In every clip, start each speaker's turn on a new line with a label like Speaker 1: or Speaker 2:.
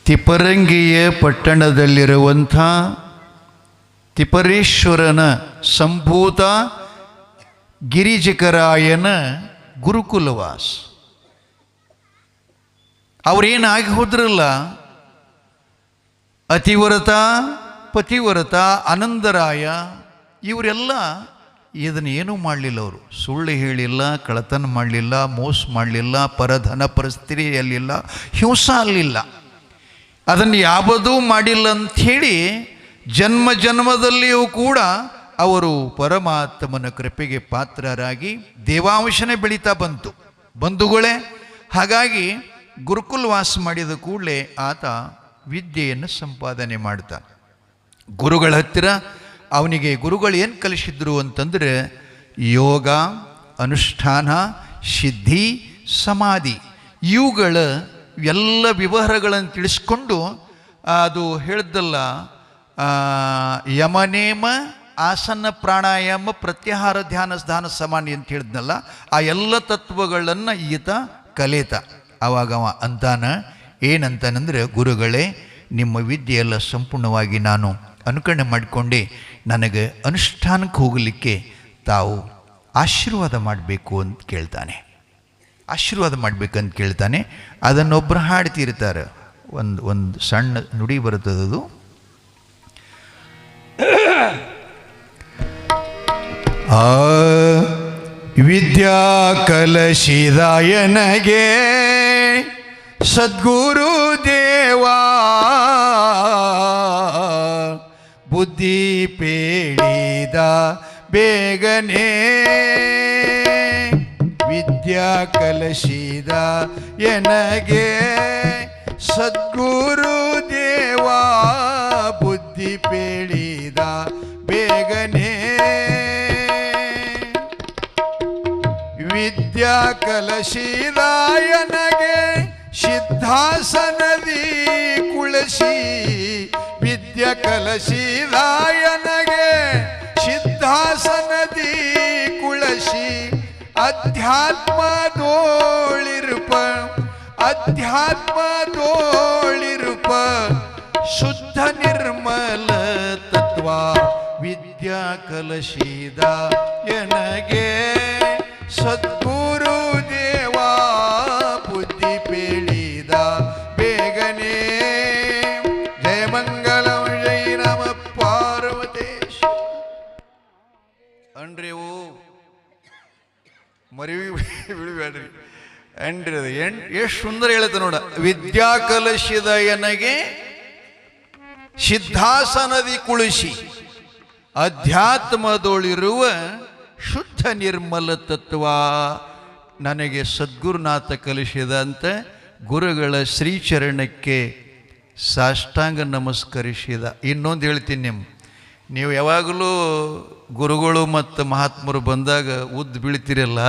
Speaker 1: ತಿಪರಂಗಿಯ ಪಟ್ಟಣದಲ್ಲಿರುವಂಥ ತಿಪರೇಶ್ವರನ ಸಂಭೂತ ಗಿರಿಜಕರಾಯನ ಗುರುಕುಲವಾಸ. ಅವರೇನಾಗಿ ಹೋದ್ರಲ್ಲ, ಅತಿವರತ, ಪತಿವರತ, ಆನಂದರಾಯ ಇವರೆಲ್ಲ ಇದನ್ನೇನೂ ಮಾಡಲಿಲ್ಲ. ಅವರು ಸುಳ್ಳು ಹೇಳಿಲ್ಲ, ಕಳತನ ಮಾಡಲಿಲ್ಲ, ಮೋಸ ಮಾಡಲಿಲ್ಲ, ಪರಧನ ಪರಿಸ್ಥಿತಿಯಲ್ಲಿಲ್ಲ, ಹಿಂಸೆ ಅಲ್ಲಿಲ್ಲ, ಅದನ್ನು ಯಾವುದೂ ಮಾಡಿಲ್ಲ ಅಂಥೇಳಿ ಜನ್ಮ ಜನ್ಮದಲ್ಲಿಯೂ ಕೂಡ ಅವರು ಪರಮಾತ್ಮನ ಕೃಪೆಗೆ ಪಾತ್ರರಾಗಿ ದೇವಾಂಶನೇ ಬೆಳೀತಾ ಬಂತು ಬಂಧುಗಳೇ. ಹಾಗಾಗಿ ಗುರುಕುಲವಾಸ ಮಾಡಿದ ಕೂಡಲೇ ಆತ ವಿದ್ಯೆಯನ್ನು ಸಂಪಾದನೆ ಮಾಡ್ತಾನೆ. ಗುರುಗಳ ಹತ್ತಿರ ಅವನಿಗೆ ಗುರುಗಳು ಏನು ಕಲಿಸಿದ್ರು ಅಂತಂದರೆ ಯೋಗ, ಅನುಷ್ಠಾನ, ಸಿದ್ಧಿ, ಸಮಾಧಿ ಇವುಗಳ ಎಲ್ಲ ವ್ಯವಹಾರಗಳನ್ನು ತಿಳಿಸ್ಕೊಂಡು ಅದು ಹೇಳ್ದಲ್ಲ, ಯಮನೇಮ, ಆಸನ, ಪ್ರಾಣಾಯಾಮ, ಪ್ರತ್ಯಾಹಾರ, ಧ್ಯಾನ, ಧಾನ, ಸಮಾಧಿ ಅಂತ ಹೇಳಿದ್ನಲ್ಲ, ಆ ಎಲ್ಲ ತತ್ವಗಳನ್ನು ಈತ ಕಲಿತ. ಆವಾಗ ಅವ ಅಂತಾನ ಏನಂತಾನಂದರೆ, ಗುರುಗಳೇ ನಿಮ್ಮ ವಿದ್ಯೆಯೆಲ್ಲ ಸಂಪೂರ್ಣವಾಗಿ ನಾನು ಅನುಕರಣೆ ಮಾಡಿಕೊಂಡೆ, ನನಗೆ ಅನುಷ್ಠಾನಕ್ಕೆ ಹೋಗಲಿಕ್ಕೆ ತಾವು ಆಶೀರ್ವಾದ ಮಾಡಬೇಕು ಅಂತ ಕೇಳ್ತಾನೆ. ಆಶೀರ್ವಾದ ಮಾಡಬೇಕಂತ ಕೇಳ್ತಾನೆ. ಅದನ್ನೊಬ್ಬರು ಹಾಡ್ತಿರ್ತಾರೆ. ಒಂದು ಸಣ್ಣ ನುಡಿ ಬರುತ್ತದದು. ವಿದ್ಯಾ ಕಲಶಿದಾಯನಗೆ ಸದ್ಗುರು ದೇವಾ, ಬುದ್ಧಿ ಪೇಳಿದ ಬೇಗನೆ. ವಿದ್ಯಾ ಕಲಶಿದ ಎನಗೆ ಸದ್ಗುರು ದೇವಾ, ಬುದ್ಧಿ ಪೇಳಿದ ಬೇಗನೆ. ವಿದ್ಯಾ ಕಲಶಿದಾಯನಗೆ ಸಿದ್ಧಾಸನದಿ ಕುಳಸಿ. ವಿದ್ಯಾ ಕಲಶಿದಾಯನಗೆ ಸಿದ್ಧಾಸನದಿ ಕುಳಸಿ. ಅಧ್ಯಾತ್ಮದೋಳಿರುಪ, ಅಧ್ಯಾತ್ಮದೋಳಿರುಪ ಶುದ್ಧ ನಿರ್ಮಲ ತತ್ವ. ವಿದ್ಯಾ ಕಲಶಿದಾಯನಗೆ ಸದ್ಗುರು ದೇವಾ, ಬುದ್ಧಿ ಪೇಳಿದ ಬೇಗನೆ. ಜಯ ಮಂಗಲಂ, ಜಯ ನಮ ಪಾರ್ವತೇಶ. ಅನ್ರಿ ಓ ಮರಿವಿ ಬಿಡಬೇಡ್ರಿ ಅನ್ರಿ. ಅದು ಎಷ್ಟು ಸುಂದರ ಹೇಳುತ್ತೆ ನೋಡ. ವಿದ್ಯಾ ಕಲಶಿದ ಎನಗೆ ಸಿದ್ಧಾಸನದಿ ಕುಳಿಸಿ. ಅಧ್ಯಾತ್ಮದೊಳಿರುವ ಶುದ್ಧ ನಿರ್ಮಲ ತತ್ವ ನನಗೆ ಸದ್ಗುರುನಾಥ ಕಲಿಸಿದಂತೆ ಗುರುಗಳ ಶ್ರೀಚರಣಕ್ಕೆ ಸಾಷ್ಟಾಂಗ ನಮಸ್ಕರಿಸಿದ. ಇನ್ನೊಂದು ಹೇಳ್ತೀನಿ, ನೀವು ಯಾವಾಗಲೂ ಗುರುಗಳು ಮತ್ತು ಮಹಾತ್ಮರು ಬಂದಾಗ ಉದ್ದು ಬೀಳ್ತಿರಲ್ಲ,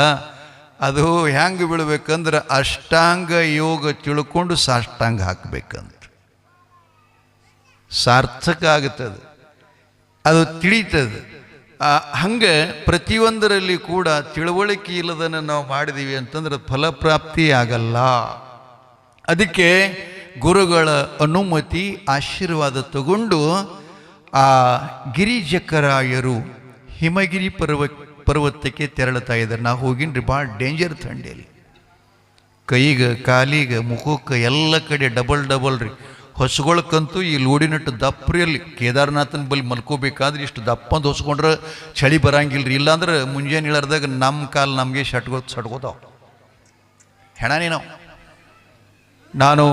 Speaker 1: ಅದು ಹೆಂಗೆ ಬೀಳ್ಬೇಕಂದ್ರೆ ಅಷ್ಟಾಂಗ ಯೋಗ ತಿಳ್ಕೊಂಡು ಸಾಷ್ಟಾಂಗ ಹಾಕಬೇಕಂತ ಸಾರ್ಥಕ ಆಗುತ್ತದೆ, ಅದು ತಿಳಿತದೆ. ಹಂಗೆ ಪ್ರತಿಯೊಂದರಲ್ಲಿ ಕೂಡ ತಿಳುವಳಿಕೆ ಇಲ್ಲದನ್ನು ನಾವು ಮಾಡಿದೀವಿ ಅಂತಂದ್ರೆ ಫಲಪ್ರಾಪ್ತಿ ಆಗಲ್ಲ. ಅದಕ್ಕೆ ಗುರುಗಳ ಅನುಮತಿ, ಆಶೀರ್ವಾದ ತಗೊಂಡು ಆ ಗಿರಿಜಕರಾಯರು ಹಿಮಗಿರಿ ಪರ್ವತಕ್ಕೆ ತೆರಳುತ್ತಾ ಇದ್ದಾರೆ. ನಾವು ಹೋಗಿನ್ರಿ, ಭಾಳ ಡೇಂಜರ್ ಥಂಡಿಯಲ್ಲಿ. ಕೈಗೆ, ಕಾಲಿಗೆ, ಮುಖಕ್ಕೆ ಎಲ್ಲ ಕಡೆ ಡಬಲ್ ಡಬಲ್ ರೀ. ಹೊಸಗೊಳಕ್ಕಂತೂ ಈ ಲೋಡಿನಟ್ಟು ದಪ್ರಿಯಲ್ಲಿ ಕೇದಾರನಾಥನ ಬಳಿ ಮಲ್ಕೋಬೇಕಾದ್ರೆ ಇಷ್ಟು ದಪ್ಪಂದು ಹೊಸ್ಕೊಂಡ್ರೆ ಚಳಿ ಬರಂಗಿಲ್ಲ ರೀ. ಇಲ್ಲಾಂದ್ರೆ ಮುಂಜಾನೆ ಇಳರ್ದಾಗ ನಮ್ಮ ಕಾಲು ನಮಗೆ ಸಟ್ಕೋತಾವ ಹೆಣನೇ. ನಾನು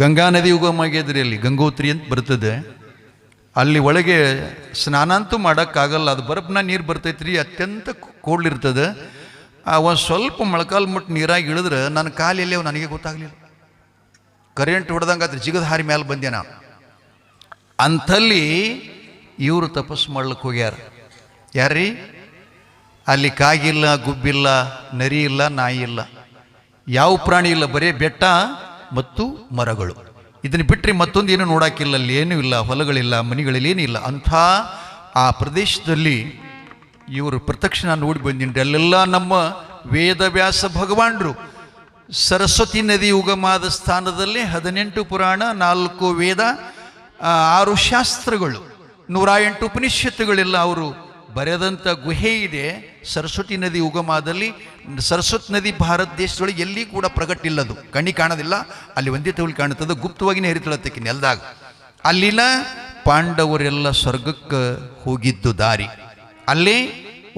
Speaker 1: ಗಂಗಾ ನದಿ ಉಗಮಾಗಿದ್ರಿ, ಅಲ್ಲಿ ಗಂಗೋತ್ರಿ ಅಂತ ಬರ್ತದೆ, ಅಲ್ಲಿ ಒಳಗೆ ಸ್ನಾನ ಅಂತೂ ಮಾಡೋಕ್ಕಾಗಲ್ಲ, ಅದು ಬರಪ್ನ ನೀರು ಬರ್ತೈತ್ರಿ, ಅತ್ಯಂತ ಕೋಡ್ಲಿರ್ತದೆ. ಒಂದು ಸ್ವಲ್ಪ ಮೊಳಕಾಲು ಮುಟ್ಟು ನೀರಾಗಿ ಇಳಿದ್ರೆ ನನ್ನ ಕಾಲೆಲ್ಲಿ ಅವು ನನಗೆ ಗೊತ್ತಾಗಲಿಲ್ಲ, ಕರೆಂಟ್ ಹೊಡೆದಂಗೆ ಅದ್ರ ಜಿಗದ ಹಾರಿ ಮೇಲೆ ಬಂದೆ ನಾನು. ಅಂಥಲ್ಲಿ ಇವರು ತಪಸ್ಸು ಮಾಡ್ಲಿಕ್ಕೆ ಹೋಗ್ಯಾರ. ಯಾರ್ರೀ? ಅಲ್ಲಿ ಕಾಗಿಲ್ಲ, ಗುಬ್ಬಿಲ್ಲ, ನರಿ ಇಲ್ಲ, ನಾಯಿ ಇಲ್ಲ, ಯಾವ ಪ್ರಾಣಿ ಇಲ್ಲ, ಬರೀ ಬೆಟ್ಟ ಮತ್ತು ಮರಗಳು. ಇದನ್ನು ಬಿಟ್ಟರೆ ಮತ್ತೊಂದು ಏನು ನೋಡೋಕ್ಕಿಲ್ಲ, ಅಲ್ಲಿ ಏನೂ ಇಲ್ಲ, ಹೊಲಗಳಿಲ್ಲ, ಮನೆಗಳಲ್ಲಿ ಏನಿಲ್ಲ. ಅಂಥ ಆ ಪ್ರದೇಶದಲ್ಲಿ ಇವರು ಪ್ರತ್ಯಕ್ಷ ನಾನು ನೋಡಿ ಬಂದಿನಿ. ಅಲ್ಲೆಲ್ಲ ನಮ್ಮ ವೇದವ್ಯಾಸ ಭಗವಾನರು ಸರಸ್ವತಿ ನದಿ ಉಗಮಾದ ಸ್ಥಾನದಲ್ಲಿ 18 ಪುರಾಣ, 4 ವೇದ, 6 ಶಾಸ್ತ್ರಗಳು, 108 ಉಪನಿಷತ್ತುಗಳೆಲ್ಲ ಅವರು ಬರೆದಂಥ ಗುಹೆ ಇದೆ ಸರಸ್ವತಿ ನದಿ ಉಗಮದಲ್ಲಿ. ಸರಸ್ವತಿ ನದಿ ಭಾರತ ದೇಶದೊಳಗೆ ಎಲ್ಲಿ ಕೂಡ ಪ್ರಗಟಿಲ್ಲದು, ಕಣ್ಣಿ ಕಾಣೋದಿಲ್ಲ. ಅಲ್ಲಿ ಒಂದೇ ತವಲಿ ಕಾಣುತ್ತದೆ, ಗುಪ್ತವಾಗಿನೇ ಹರಿತಳತ್ತಕ್ಕೆ ನೆಲದಾಗ. ಅಲ್ಲಿನ ಪಾಂಡವರೆಲ್ಲ ಸ್ವರ್ಗಕ್ಕೆ ಹೋಗಿದ್ದು ದಾರಿ. ಅಲ್ಲೇ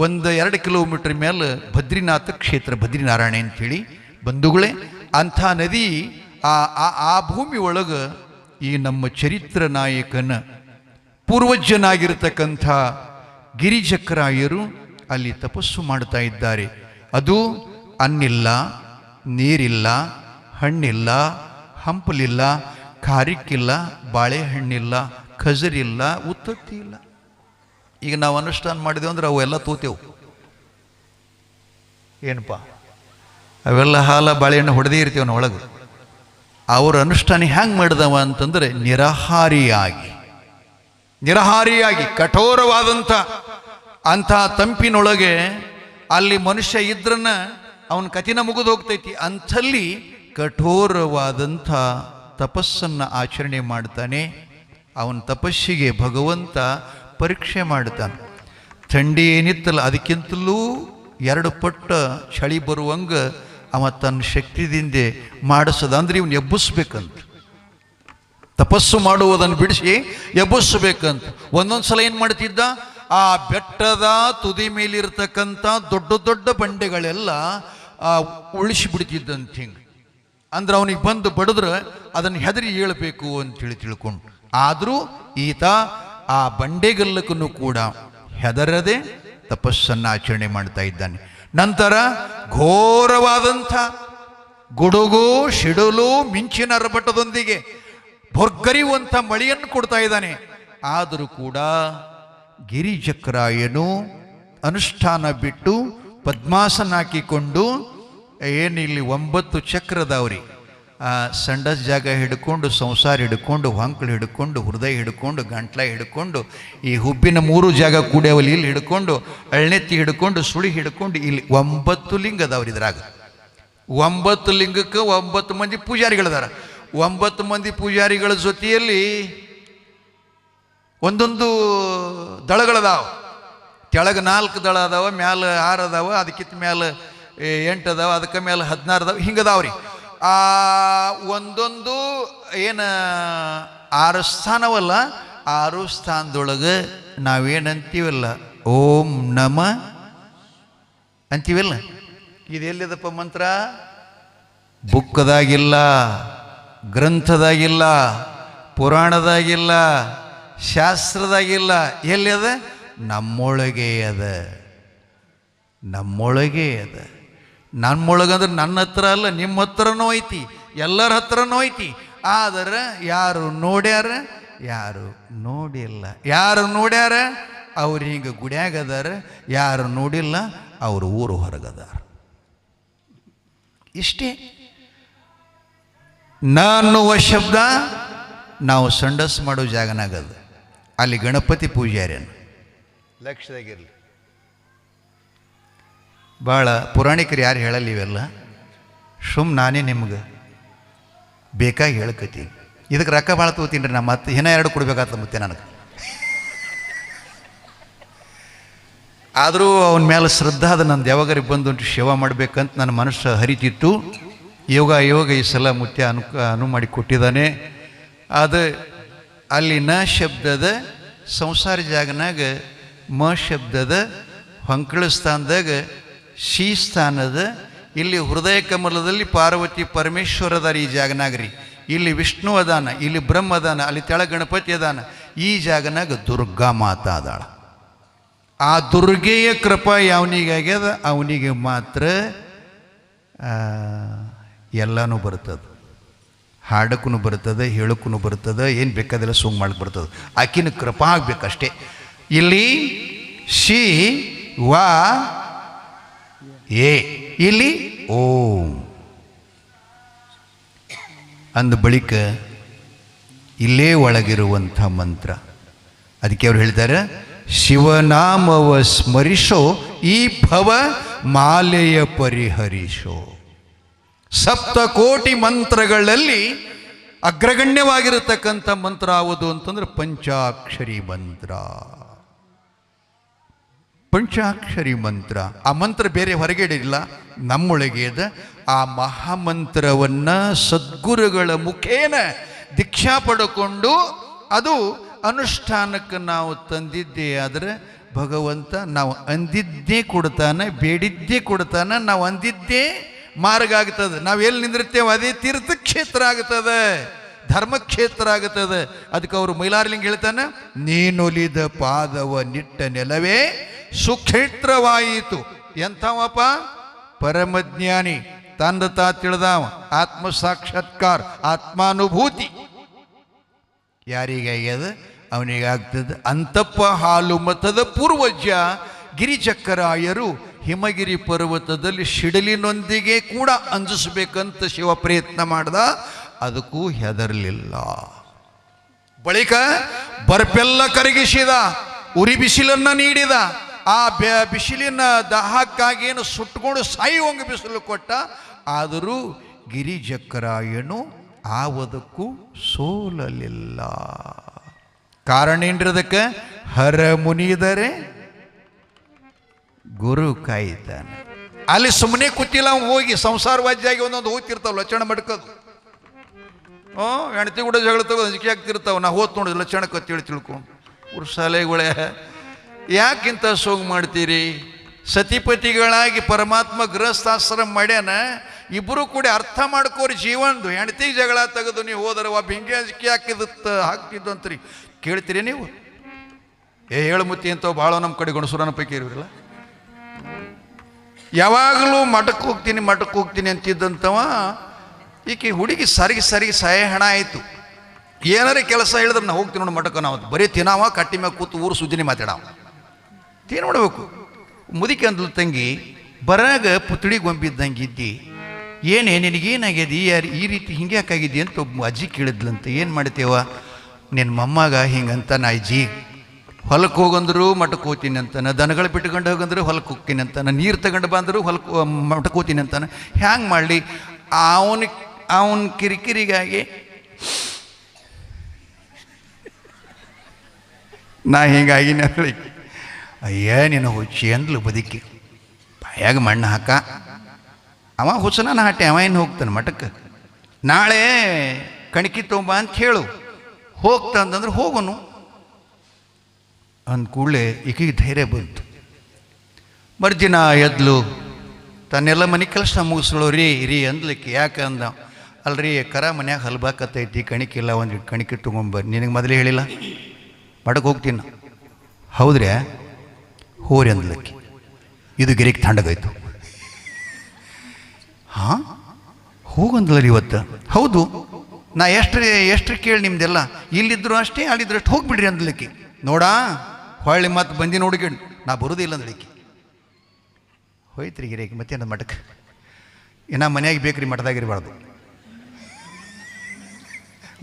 Speaker 1: 1-2 ಕಿಲೋಮೀಟರ್ ಮೇಲೆ ಬದ್ರಿನಾಥ ಕ್ಷೇತ್ರ, ಬದ್ರಿನಾರಾಯಣ ಅಂಥೇಳಿ ಬಂಧುಗಳೇ. ಅಂಥ ನದಿ ಆ ಭೂಮಿ ಒಳಗೆ ಈ ನಮ್ಮ ಚರಿತ್ರ ನಾಯಕನ ಪೂರ್ವಜನಾಗಿರ್ತಕ್ಕಂಥ ಗಿರಿಜಕರಾಯರು ಅಲ್ಲಿ ತಪಸ್ಸು ಮಾಡ್ತಾ ಇದ್ದಾರೆ. ಅದು ಅನ್ನಿಲ್ಲ, ನೀರಿಲ್ಲ, ಹಣ್ಣಿಲ್ಲ, ಹಂಪಲಿಲ್ಲ, ಖಾರಿಕ್ಕಿಲ್ಲ, ಬಾಳೆಹಣ್ಣಿಲ್ಲ, ಖಜರಿಲ್ಲ, ಉತ್ತತ್ತಿ ಇಲ್ಲ. ಈಗ ನಾವು ಅನುಷ್ಠಾನ ಮಾಡಿದೆವು ಅಂದ್ರೆ ಅವೆಲ್ಲ ತೋತೆವು. ಏನಪ್ಪ ಅವೆಲ್ಲ ಹಾಲ ಬಾಳೆಹಣ್ಣು ಹೊಡೆದೇ ಇರ್ತೀವಿ ನಾವು ಒಳಗೆ. ಅವ್ರ ಅನುಷ್ಠಾನ ಹ್ಯಾಂಗೆ ಮಾಡಿದವ ಅಂತಂದರೆ ನಿರಹಾರಿಯಾಗಿ ಕಠೋರವಾದಂಥ ಅಂಥ ತಂಪಿನೊಳಗೆ ಅಲ್ಲಿ ಮನುಷ್ಯ ಇದ್ರನ್ನ ಅವನ ಕಥಿನ ಮುಗಿದು ಹೋಗ್ತೈತಿ. ಅಂಥಲ್ಲಿ ಕಠೋರವಾದಂಥ ತಪಸ್ಸನ್ನು ಆಚರಣೆ ಮಾಡ್ತಾನೆ. ಅವನ ತಪಸ್ಸಿಗೆ ಭಗವಂತ ಪರೀಕ್ಷೆ ಮಾಡ್ತಾನೆ. ಥಂಡಿ ಏನಿತ್ತಲ್ಲ ಅದಕ್ಕಿಂತಲೂ 2 ಪಟ್ಟು ಚಳಿ ಬರುವಂಗೆ ಅವ ತನ್ನ ಶಕ್ತಿದಿಂದ ಮಾಡಿಸೋದು. ಅಂದ್ರೆ ಇವನು ಎಬ್ಬಿಸ್ಬೇಕಂತ, ತಪಸ್ಸು ಮಾಡುವುದನ್ನು ಬಿಡಿಸಿ ಎಬ್ಬಿಸ್ಬೇಕಂತ. ಒಂದೊಂದು ಸಲ ಏನು ಮಾಡ್ತಿದ್ದ, ಆ ಬೆಟ್ಟದ ತುದಿ ಮೇಲಿರ್ತಕ್ಕಂಥ ದೊಡ್ಡ ದೊಡ್ಡ ಬಂಡೆಗಳೆಲ್ಲ ಉಳಿಸಿಬಿಡ್ತಿದ್ದಂತ. ಹಿಂಗೆ ಅಂದ್ರೆ ಅವನಿಗೆ ಬಂದು ಬಡಿದ್ರೆ ಅದನ್ನು ಹೆದರಿ ಏಳಬೇಕು ಅಂತೇಳಿ ತಿಳ್ಕೊಂಡು. ಆದರೂ ಈತ ಆ ಬಂಡೆಗಲ್ಲಕ್ಕೂ ಕೂಡ ಹೆದರದೆ ತಪಸ್ಸನ್ನು ಆಚರಣೆ ಮಾಡ್ತಾ ಇದ್ದಾನೆ. ನಂತರ ಘೋರವಾದಂಥ ಗುಡುಗು, ಸಿಡಿಲು, ಮಿಂಚಿನ ರಭಟದೊಂದಿಗೆ ಭೊರ್ಗರಿಯುವಂಥ ಮಳೆಯನ್ನು ಕೊಡ್ತಾ ಇದ್ದಾನೆ. ಆದರೂ ಕೂಡ ಗಿರಿಜಕರಾಯನು ಅನುಷ್ಠಾನ ಬಿಟ್ಟು ಪದ್ಮಾಸನ ಹಾಕಿಕೊಂಡು, ಏನಿಲ್ಲಿ 9 ಚಕ್ರದವ್ರಿ, ಸಂಡಸ್ ಜಾಗ ಹಿಡ್ಕೊಂಡು, ಸಂಸಾರ ಹಿಡ್ಕೊಂಡು, ಹೊಂಕಳು ಹಿಡ್ಕೊಂಡು, ಹೃದಯ ಹಿಡ್ಕೊಂಡು, ಗಂಟ್ಲ ಹಿಡ್ಕೊಂಡು, ಈ ಹುಬ್ಬಿನ 3 ಜಾಗ ಕೂಡ್ಯಾವಲ್ಲಿ ಇಲ್ಲಿ ಹಿಡ್ಕೊಂಡು, ಅಳ್ನೆತ್ತಿ ಹಿಡ್ಕೊಂಡು, ಸುಳಿ ಹಿಡ್ಕೊಂಡು, ಇಲ್ಲಿ 9 ಲಿಂಗ ಅದಾವ್ರಿ. ಇದ್ರಾಗ 9 ಲಿಂಗಕ್ಕೆ 9 ಮಂದಿ ಪೂಜಾರಿಗಳದಾರ. 9 ಮಂದಿ ಪೂಜಾರಿಗಳ ಜೊತೆಯಲ್ಲಿ ಒಂದೊಂದು ದಳಗಳದಾವ. ಕೆಳಗೆ 4 ದಳ ಅದಾವ, ಮ್ಯಾಲ 6 ಅದಾವ, ಅದಕ್ಕಿಂತ ಮ್ಯಾಲ 8 ಅದಾವ, ಅದಕ್ಕೆ ಮೇಲೆ 16 ಅದಾವ. ಹಿಂಗದಾವ್ರಿ. ಒಂದೊಂದು ಏನು 6 ಸ್ಥಾನವಲ್ಲ, 6 ಸ್ಥಾನದೊಳಗೆ ನಾವೇನಂತೀವಲ್ಲ, ಓಂ ನಮ ಅಂತೀವಲ್ಲ. ಇದೆಲ್ಲಿದಪ್ಪ ಮಂತ್ರ? ಬುಕ್ಕದಾಗಿಲ್ಲ, ಗ್ರಂಥದಾಗಿಲ್ಲ, ಪುರಾಣದಾಗಿಲ್ಲ, ಶಾಸ್ತ್ರದಾಗಿಲ್ಲ. ಎಲ್ಲಿ ಅದ? ನಮ್ಮೊಳಗೆ ಅದ. ನಮ್ಮೊಳಗಂದ್ರೆ ನನ್ನ ಹತ್ರ ಅಲ್ಲ, ನಿಮ್ಮ ಹತ್ರನೂ ಐತಿ, ಎಲ್ಲರ ಹತ್ರನೂ ಐತಿ. ಆದರೆ ಯಾರು ನೋಡ್ಯಾರ, ಯಾರು ನೋಡಿಲ್ಲ. ಯಾರು ನೋಡ್ಯಾರ ಅವ್ರು ಹಿಂಗೆ ಗುಡ್ಯಾಗದಾರ, ಯಾರು ನೋಡಿಲ್ಲ ಅವರು ಊರು ಹೊರಗದಾರ. ಇಷ್ಟೇ. ಅನ್ನುವ ಶಬ್ದ ನಾವು ಸಂಡಸ್ ಮಾಡೋ ಜಾಗನಾಗದ. ಅಲ್ಲಿ ಗಣಪತಿ ಪೂಜಾರ್ಯನು ಲಕ್ಷದಾಗಿರಲಿ. ಭಾಳ ಪುರಾಣಿಕರು ಯಾರು ಹೇಳಲ್ಲ ಇವೆಲ್ಲ. ನಾನೇ ನಿಮ್ಗೆ ಬೇಕಾಗಿ ಹೇಳ್ಕತೀನಿ. ಇದಕ್ಕೆ ರೊಕ್ಕ ಭಾಳ ತಗೋತೀನಿ ರೀ. ನಾ ಮತ್ತೆ ಇನ್ನೂ 2 ಕೊಡ್ಬೇಕಾಗ್ತದೆ ಮತ್ತೆ ನನಗೆ. ಆದರೂ ಅವನ ಮೇಲೆ ಶ್ರದ್ಧಾ ಅದ. ನಂದು ಯಾವಾಗಾರಿ ಬಂದು ಸೇವಾ ಮಾಡಬೇಕಂತ ನನ್ನ ಮನಸ್ಸು ಹರಿತಿತ್ತು. ಯೋಗ ಈ ಸಲ ಮುತ್ಯ ಅನು ಮಾಡಿ ಕೊಟ್ಟಿದ್ದಾನೆ. ಅದು ಅಲ್ಲಿ ನ ಶಬ್ದದ ಸಂಸಾರ ಜಾಗನಾಗ ಮ ಶಬ್ದದ ಹೊಂಕಳ ಸ್ಥಾನದಾಗ ಶಿ ಸ್ಥಾನದ. ಇಲ್ಲಿ ಹೃದಯ ಕಮಲದಲ್ಲಿ ಪಾರ್ವತಿ ಪರಮೇಶ್ವರದಾರ ಈ ಜಾಗನಾಗ್ರಿ. ಇಲ್ಲಿ ವಿಷ್ಣು ಅದಾನ, ಇಲ್ಲಿ ಬ್ರಹ್ಮ ಅದಾನ, ಅಲ್ಲಿ ತೆಳ ಗಣಪತಿ ಅದಾನ. ಈ ಜಾಗನಾಗ ದುರ್ಗಾ ಮಾತಾ ಅದಾಳ. ಆ ದುರ್ಗೆಯ ಕೃಪಾ ಯಾವನಿಗಾಗ್ಯದ ಅವನಿಗೆ ಮಾತ್ರ ಎಲ್ಲನೂ ಬರ್ತದೆ. ಹಾಡಕ್ಕೂ ಬರ್ತದೆ, ಹೇಳಕ್ಕೂ ಬರ್ತದೆ, ಏನು ಬೇಕಾದೆಲ್ಲ ಸುಂಗ್ ಮಾಡಕ್ಕೆ ಬರ್ತದೆ. ಆಕಿನ ಕೃಪಾ ಆಗ್ಬೇಕಷ್ಟೇ. ಇಲ್ಲಿ ಶಿ ವಾ ಏ, ಇಲ್ಲಿ ಓಂ ಅಂದ ಬಳಿಕ ಇಲ್ಲೇ ಒಳಗಿರುವಂಥ ಮಂತ್ರ. ಅದಕ್ಕೆ ಅವ್ರು ಹೇಳ್ತಾರೆ, ಶಿವನಾಮವ ಸ್ಮರಿಸೋ ಈ ಭವ ಮಾಲೆಯ ಪರಿಹರಿಸೋ. ಸಪ್ತಕೋಟಿ ಮಂತ್ರಗಳಲ್ಲಿ ಅಗ್ರಗಣ್ಯವಾಗಿರತಕ್ಕಂಥ ಮಂತ್ರ ಯಾವುದು ಅಂತಂದ್ರೆ ಪಂಚಾಕ್ಷರಿ ಮಂತ್ರ. ಪಂಚಾಕ್ಷರಿ ಮಂತ್ರ, ಆ ಮಂತ್ರ ಬೇರೆ ಹೊರಗಡೆ ಇಲ್ಲ, ನಮ್ಮೊಳಗೆ ಇದೆ. ಆ ಮಹಾಮಂತ್ರವನ್ನ ಸದ್ಗುರುಗಳ ಮುಖೇನ ದೀಕ್ಷಾ ಪಡ್ಕೊಂಡು ಅದು ಅನುಷ್ಠಾನಕ್ಕೆ ನಾವು ತಂದಿದ್ದೇ ಆದರೆ ಭಗವಂತ ನಾವು ಅಂದಿದ್ದೇ ಕೊಡ್ತಾನೆ, ಬೇಡಿದ್ದೇ ಕೊಡ್ತಾನೆ. ನಾವು ಅಂದಿದ್ದೇ ಮಾರ್ಗ ಆಗ್ತದೆ. ನಾವು ಎಲ್ಲಿ ನಿಂದಿರ್ತೇವೆ ಅದೇ ತೀರ್ಥಕ್ಷೇತ್ರ ಆಗ್ತದೆ, ಧರ್ಮಕ್ಷೇತ್ರ ಆಗ್ತದೆ. ಅದಕ್ಕೆ ಅವರು ಮೈಲಾರಲಿಂಗ ಹೇಳ್ತಾನೆ, ನೀನೊಲಿದ ಪಾದವ ನಿಟ್ಟ ನೆಲವೇ ಸುಕ್ಷೇತ್ರವಾಯಿತು. ಎಂಥವಪ್ಪ? ಪರಮಜ್ಞಾನಿ, ತಂದ ತಾ ತಿಳಿದಾವ, ಆತ್ಮ ಸಾಕ್ಷಾತ್ಕಾರ, ಆತ್ಮಾನುಭೂತಿ ಯಾರಿಗಾಗ್ಯದ ಅವನಿಗಾಗ್ತದೆ. ಅಂತಪ್ಪ ಹಾಲು ಮತದ ಪೂರ್ವಜ ಗಿರಿಚಕ್ಕರಾಯರು ಹಿಮಗಿರಿ ಪರ್ವತದಲ್ಲಿ ಶಿಡಲಿನೊಂದಿಗೆ ಕೂಡ ಅಂಜಿಸ್ಬೇಕಂತ ಶಿವ ಪ್ರಯತ್ನ ಮಾಡ್ದ, ಅದಕ್ಕೂ ಹೆದರಲಿಲ್ಲ. ಬಳಿಕ ಬರ್ಪೆಲ್ಲ ಕರಗಿಸಿದ, ಉರಿ ಬಿಸಿಲನ್ನ ನೀಡಿದ. ಆ ಬಿಸಿಲಿನ ದಾಹಕ್ಕಾಗೇನು ಸುಟ್ಕೊಂಡು ಸಾಯುವಂಗ ಬಿಸಿಲು ಕೊಟ್ಟ. ಆದರೂ ಗಿರಿಚಕ್ಕರಾಯನು ಆವದಕ್ಕೂ ಸೋಲಲಿಲ್ಲ. ಕಾರಣ ಏನ್ರದಕ್ಕೆ? ಹರ ಮುನಿದರೆ ಗುರು ಕಾಯ್ತಾನೆ. ಅಲ್ಲಿ ಸುಮ್ಮನೆ ಕೂತಿಲ್ಲ, ಅವ್ನು ಹೋಗಿ ಸಂಸಾರವಾಜ್ಯಾಗಿ ಒಂದೊಂದು ಹೋಗ್ತಿರ್ತಾವ ಲಕ್ಷಣ ಮಡ್ಕೋದು. ಹೆಣ್ತಿ ಕೂಡ ಜಗಳ ತಗೋ ಅಂಜಿಕೆ ಆಗ್ತಿರ್ತಾವ. ನಾ ಹೋತ್ ನೋಡಿದ್ ಲಕ್ಷಣ ಕತ್ತೇಳಿ ತಿಳ್ಕೊಂಡು ಶಾಲೆಗಳೇ ಯಾಕಿಂತ ಸೋಗು ಮಾಡ್ತೀರಿ? ಸತಿಪತಿಗಳಾಗಿ ಪರಮಾತ್ಮ ಗೃಹಸ್ಥಾಶ್ರಮ ಮಾಡ್ಯಾನ. ಇಬ್ಬರು ಕೂಡ ಅರ್ಥ ಮಾಡ್ಕೋರಿ ಜೀವನದು. ಹೆಣ್ತಿಗೆ ಜಗಳ ತೆಗೆದು ನೀವು ಹೋದರೆ ಬೆಂಕಿ ಅಂಜಿಕೆ ಹಾಕ್ತಿದ್ದಂತ್ರಿ ಕೇಳ್ತೀರಿ ನೀವು? ಹೇಳಮುತ್ತಿ ಅಂತವ್ ಭಾಳ ನಮ್ಮ ಕಡೆ ಗಣಸುರನ ಪೈಕಿ ಇರೋದಿಲ್ಲ. ಯಾವಾಗಲೂ ಮಠಕ್ಕೆ ಹೋಗ್ತೀನಿ ಅಂತಿದ್ದಂಥವ ಈಕೆ ಹುಡುಗಿ ಸರಿಗೆ ಸಾಯ ಹಣ ಆಯಿತು. ಏನಾರೇ ಕೆಲಸ ಹೇಳಿದ್ರೆ ನಾ ಹೋಗ್ತೀನಿ ನೋಡಿ ಮಠಕ್ಕೆ. ನಾವು ಬರೀ ತಿನ್ನಾವ, ಕಟ್ಟಿ ಮ್ಯಾಗ ಕೂತು ಊರು ಸುದ್ದಿನೇ ಮಾತಾಡವ. ತಿನ್ ನೋಡ್ಬೇಕು. ಮುದುಕಿ ಅಂದ್ಲು, ತಂಗಿ ಬರಾಗ ಪುತ್ಳಿ ಗೊಂಬಿದ್ದಂಗೆ ಇದ್ದಿ, ಏನೇ ನಿನಗೇನಾಗ್ಯದ ಈ ರೀತಿ ಹಿಂಗೆ ಯಾಕಾಗಿದ್ದಿ ಅಂತ ಒಬ್ಬ ಅಜ್ಜಿ ಕೇಳಿದ್ಲಂತ. ಏನು ಮಾಡ್ತೇವ ನಿನ್ನ ಮೊಮ್ಮಗ ಹಿಂಗಂತ ನಾ ಅಜ್ಜಿ ಹೊಲಕ್ಕೆ ಹೋಗಂದ್ರು ಮಠಕ್ಕೆ ಹೋಗ್ತೀನಿ ಅಂತಾನೆ, ದನಗಳು ಬಿಟ್ಕೊಂಡು ಹೋಗಂದ್ರೆ ಹೊಲಕ್ಕೆ ಹೋಗ್ತೀನಿ ಅಂತಾನೆ, ನೀರು ತಗೊಂಡು ಬಂದರು ಮಠಕ್ಕೆ ಹೋಗ್ತೀನಿ ಅಂತಾನೆ. ಹ್ಯಾಂಗೆ ಮಾಡಲಿ? ಅವನ ಕಿರಿಕಿರಿಗಾಗಿ ನಾ ಹಿಂಗಾಗಿ ನಳಿ ಅಯ್ಯ ನೀನು ಹುಚ್ಚಿ ಅಂದ್ಲು ಬದುಕಿ. ಬಾಯಾಗ ಮಣ್ಣು ಹಾಕ. ಅವ ಹುಚ್ಚನ ಹಾಟೆ, ಅವ ಏನು ಹೋಗ್ತಾನೆ ಮಠಕ್ಕೆ. ನಾಳೆ ಕಣಕಿ ತೊಂಬ ಅಂತ ಹೇಳು, ಹೋಗ್ತಂದ್ರೆ ಹೋಗೋನು ಅಂದ ಕೂಡಲೇ ಈಕೆಗೆ ಧೈರ್ಯ ಬಂತು. ಮರ್ದಿನ ಎದ್ಲು, ತನ್ನೆಲ್ಲ ಮನೆ ಕೆಲಸ ಮುಗಿಸ್ಳು. ರೀ ಅಂದ್ಲಿಕ್ಕೆ. ಯಾಕೆ ಅಂದ? ಅಲ್ರಿ ಕರ ಮನ್ಯಾಗ ಹಲ್ಬಾಕತ್ತೈತಿ, ಕಣಿಕಿಲ್ಲ, ಒಂದು ಕಣಿಕೆ ತೊಗೊಂಬರ್ರಿ. ನಿನಗೆ ಮೊದಲೇ ಹೇಳಿಲ್ಲ ಮಠಕ್ಕೆ ಹೋಗ್ತೀನಿ? ಹೌದ್ರಿ, ಹೋರಿ ಅಂದ್ಲಕ್ಕೆ. ಇದು ಗಿರಿಗೆ ಥಂಡಗಾಯ್ತು. ಹಾಂ ಹೋಗಂದ್ಲರಿ ಇವತ್ತು? ಹೌದು, ನಾ ಎಷ್ಟು ಕೇಳಿ ನಿಮ್ದೆಲ್ಲ, ಇಲ್ಲಿದ್ರು ಅಷ್ಟೇ ಅಲ್ಲಿದ್ರು ಅಷ್ಟು ಹೋಗ್ಬಿಡ್ರಿ ಅಂದ್ಲಿಕ್ಕೆ. ನೋಡಾ ಹೊಳ್ಳಿ ಮತ್ತೆ ಬಂದಿ ನೋಡ್ಕೊಂಡು ನಾ ಬರೋದಿಲ್ಲ ಅಂದ್ಲಿಕ್ಕೆ. ಹೋಯ್ತ್ರಿ ಗಿರಿಗೆ ಮತ್ತೇನು ಮಠಕ್ಕೆ. ಇನ್ನು ಮನ್ಯಾಗ ಬೇಕ್ರಿ, ಮಠದಾಗಿರ್ಬಾರ್ದು.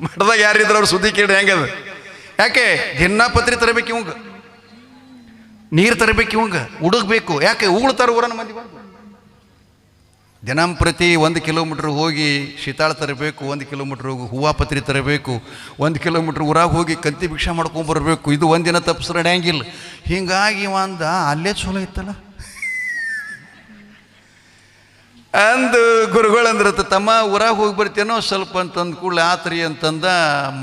Speaker 1: ಮಠದಾಗ ಯಾರಿದ್ರು ಅವ್ರು ಸುದ್ದಿ ಕೇಳಿ ಹೆಂಗದ? ಯಾಕೆ ದಿನ ಪತ್ರಿ ತರಬೇಕು ಇವಂಗ, ನೀರು ತರಬೇಕು ಇವಂಗ, ಹುಡುಗಬೇಕು. ಯಾಕೆ ಉಗುಳ್ತಾರ ಊರನ್ನ ಮಂದಿ ಬಂದು? ದಿನಂಪ್ರತಿ 1 ಕಿಲೋಮೀಟ್ರ್ ಹೋಗಿ ಶೀತಾಳ ತರಬೇಕು, 1 ಕಿಲೋಮೀಟ್ರ್ ಹೋಗಿ ಹೂವು ಪತ್ರಿ ತರಬೇಕು, 1 ಕಿಲೋಮೀಟ್ರ್ ಊರಾಗ ಹೋಗಿ ಕಂತಿ ಭಿಕ್ಷಾ ಮಾಡ್ಕೊಂಬರ್ಬೇಕು. ಇದು ಒಂದಿನ ತಪ್ಪಿಸ್ರೆ ನಡೆಯಂಗಿಲ್ಲ. ಹೀಗಾಗಿ ಒಂದ ಅಲ್ಲೇ ಚಲೋ ಇತ್ತಲ್ಲ ಅಂದು ಗುರುಗಳಂದ್ರ, ತಮ್ಮ ಊರಾಗ ಹೋಗಿ ಬರ್ತೇನೋ ಸ್ವಲ್ಪ ಅಂತಂದು ಕೂಡಲೇ ಆತ್ರಿ ಅಂತಂದ.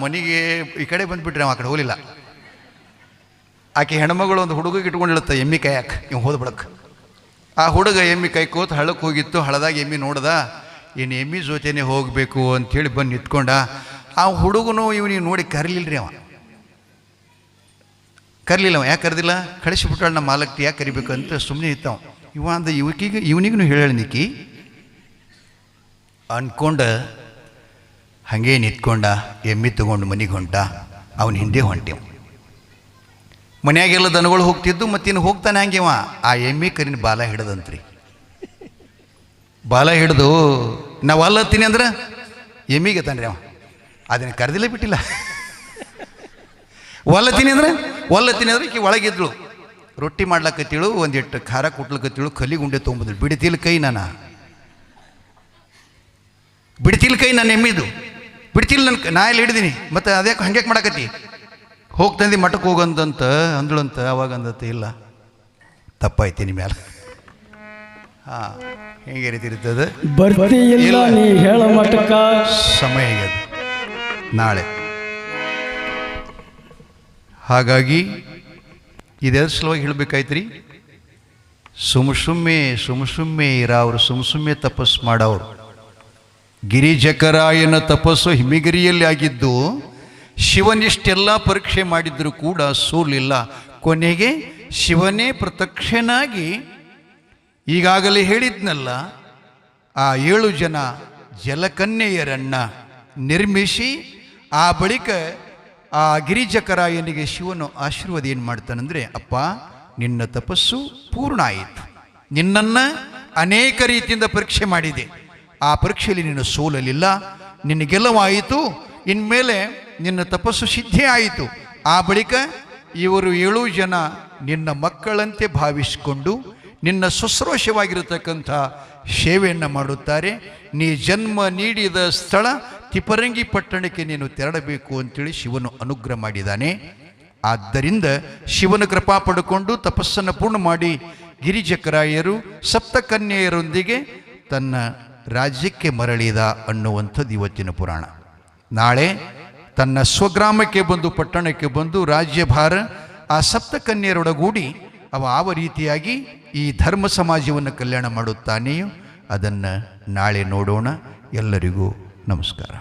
Speaker 1: ಮನೆಗೆ ಈ ಕಡೆ ಬಂದುಬಿಟ್ರಿ, ಅವ ಆ ಕಡೆ ಹೋಗಲಿಲ್ಲ. ಆಕೆ ಹೆಣ್ಮಗಳು ಒಂದು ಹುಡುಗಿಗೆ ಇಟ್ಕೊಂಡಿಳುತ್ತೆ ಎಮ್ಮಿ ಕಾಯಕ್ಕೆ. ಇವ್ ಹೋದ ಬಳಕ್ಕೆ ಆ ಹುಡುಗ ಎಮ್ಮಿ ಕಾಯ್ಕೋತ ಹಳ್ಳಕ್ಕೆ ಹೋಗಿತ್ತು. ಹಳದಾಗ ಎಮ್ಮಿ ನೋಡ್ದ, ಏನು ಎಮ್ಮಿ ಜೊತೆನೇ ಹೋಗಬೇಕು ಅಂಥೇಳಿ ಬಂದು ನಿಂತ್ಕೊಂಡ. ಆ ಹುಡುಗನು ಇವನಿಗೆ ನೋಡಿ ಕರೀಲಿಲ್ರಿ. ಅವ ಕರೀಲಿಲ್ಲ. ಯಾಕೆ ಕರೆದಿಲ್ಲ? ಕಳಿಸಿಬಿಟ್ಟಾಳ ನಮ್ಮ ಮಾಲಕ್ತಿ, ಯಾಕೆ ಕರಿಬೇಕು ಅಂತ ಸುಮ್ಮನೆ ಇತ್ತವ. ಇವ ಅಂದ ಇವನಿಗೂ ಹೇಳನಿಕ್ಕಿ ಅಂದ್ಕೊಂಡ ಹಾಗೇ ನಿಂತ್ಕೊಂಡ. ಎಮ್ಮಿ ತಗೊಂಡು ಮನೆಗೆ ಹೊಂಟ. ಅವನ ಹಿಂದೆ ಹೊಂಟೆವ. ಮನ್ಯಾಗೆಲ್ಲ ದನಗಳು ಹೋಗ್ತಿದ್ದು, ಮತ್ತಿನ್ನು ಹೋಗ್ತಾನೆ ಹಂಗೆವ. ಆ ಎಮ್ಮಿ ಕರಿನ ಬಾಲ ಹಿಡ್ದಂತ್ರಿ. ಬಾಲ ಹಿಡ್ದು ನಾವು ಅಲ್ಲತ್ತೀನಿ ಅಂದ್ರೆ ಎಮ್ಮಿಗೆ ತಾನ್ರಿ ಅವ. ಅದನ್ನು ಕರೆದಿಲ್ಲ ಬಿಟ್ಟಿಲ್ಲ. ಒಲ್ಲತ್ತೀನಿ ಅಂದ್ರೆ ಈಕೆ ಒಳಗಿದ್ಳು. ರೊಟ್ಟಿ ಮಾಡ್ಲಕತ್ತಿಳು, ಒಂದಿಟ್ಟು ಖಾರ ಕುಟ್ಲಕತ್ತಿಳು, ಕಲಿ ಗುಂಡೆ ತೊಗೊಂಬಂದ್ರು. ಬಿಡ್ತಿಲ್ಲ ಕೈ. ನಾನು ಬಿಡ್ತಿಲ್ ಕೈ ನಾನು ಎಮ್ಮಿದು, ಬಿಡ್ತಿಲ್ಲ ನಾ ಎಲ್ಲಿ ಹಿಡಿದೀನಿ, ಮತ್ತು ಅದ್ಯಾಕೆ ಹಂಗ್ಯಾಕೆ ಮಾಡಕತ್ತಿ, ಹೋಗ್ತಂದು ಮಠಕ್ಕೆ ಹೋಗಂದಂತ ಅಂದಳಂತ. ಅವಾಗ ಅಂದತ್ತ ಇಲ್ಲ ತಪ್ಪಾಯ್ತೀನಿ ಮ್ಯಾಲೆ. ಹಾಂ, ಹೆಂಗೆ ರೀತಿ ಇರ್ತದೆ,
Speaker 2: ಬರ್ತಿಲ್ಲ ನೀ ಹೇಳ ಮಠಕ್ಕ,
Speaker 1: ಸಮಯ ಆಗ್ಯದ ನಾಳೆ. ಹಾಗಾಗಿ ಇದೆಲ್ಲ ಸಲುವಾಗಿ ಹೇಳಬೇಕಾಯ್ತು ರೀ, ಸುಮ್ಮನೆ ಇರೋರು, ಸುಮ್ಮನೆ ತಪಸ್ಸು ಮಾಡೋರು. ಗಿರಿಜಕರಾಯನ ತಪಸ್ಸು ಹಿಮಗಿರಿಯಲ್ಲಿ ಆಗಿದ್ದು, ಶಿವನಿಷ್ಟೆಲ್ಲ ಪರೀಕ್ಷೆ ಮಾಡಿದರೂ ಕೂಡ ಸೋಲಿಲ್ಲ. ಕೊನೆಗೆ ಶಿವನೇ ಪ್ರತ್ಯಕ್ಷನಾಗಿ ಈಗಾಗಲೇ ಹೇಳಿದ್ನಲ್ಲ, ಆ 7 ಜನ ಜಲಕನ್ಯೆಯರನ್ನು ನಿರ್ಮಿಸಿ ಆ ಬಳಿಕ ಆ ಗಿರಿಜಕರಾಯನಿಗೆ ಶಿವನು ಆಶೀರ್ವಾದ ಏನು ಮಾಡ್ತಾನಂದರೆ, ಅಪ್ಪ ನಿನ್ನ ತಪಸ್ಸು ಪೂರ್ಣ ಆಯಿತು, ನಿನ್ನನ್ನು ಅನೇಕ ರೀತಿಯಿಂದ ಪರೀಕ್ಷೆ ಮಾಡಿದೆ, ಆ ಪರೀಕ್ಷೆಯಲ್ಲಿ ನೀನು ಸೋಲಲಿಲ್ಲ, ನಿನ್ನ ಗೆಲುವಾಯಿತು, ಇನ್ಮೇಲೆ ನಿನ್ನ ತಪಸ್ಸು ಸಿದ್ಧಿ ಆಯಿತು. ಆ ಬಳಿಕ ಇವರು 7 ಜನ ನಿನ್ನ ಮಕ್ಕಳಂತೆ ಭಾವಿಸಿಕೊಂಡು ನಿನ್ನ ಶುಶ್ರೂಷವಾಗಿರತಕ್ಕಂಥ ಸೇವೆಯನ್ನು ಮಾಡುತ್ತಾರೆ. ನೀ ಜನ್ಮ ನೀಡಿದ ಸ್ಥಳ ತಿಪರಂಗಿ ಪಟ್ಟಣಕ್ಕೆ ನೀನು ತೆರಳಬೇಕು ಅಂತೇಳಿ ಶಿವನು ಅನುಗ್ರಹ ಮಾಡಿದ್ದಾನೆ. ಆದ್ದರಿಂದ ಶಿವನ ಕೃಪಾ ಪಡ್ಕೊಂಡು ತಪಸ್ಸನ್ನು ಪೂರ್ಣ ಮಾಡಿ ಗಿರಿಜಕರಾಯರು ಸಪ್ತಕನ್ಯೆಯರೊಂದಿಗೆ ತನ್ನ ರಾಜ್ಯಕ್ಕೆ ಮರಳಿದ ಅನ್ನುವಂಥದ್ದು ಇವತ್ತಿನ ಪುರಾಣ. ನಾಳೆ ತನ್ನ ಸ್ವಗ್ರಾಮಕ್ಕೆ ಬಂದು, ಪಟ್ಟಣಕ್ಕೆ ಬಂದು ರಾಜ್ಯಭಾರ ಆ ಸಪ್ತಕನ್ಯರೊಡಗೂಡಿ ಯಾವ ರೀತಿಯಾಗಿ ಈ ಧರ್ಮ ಸಮಾಜವನ್ನು ಕಲ್ಯಾಣ ಮಾಡುತ್ತಾನೆಯೋ ಅದನ್ನು ನಾಳೆ ನೋಡೋಣ. ಎಲ್ಲರಿಗೂ ನಮಸ್ಕಾರ.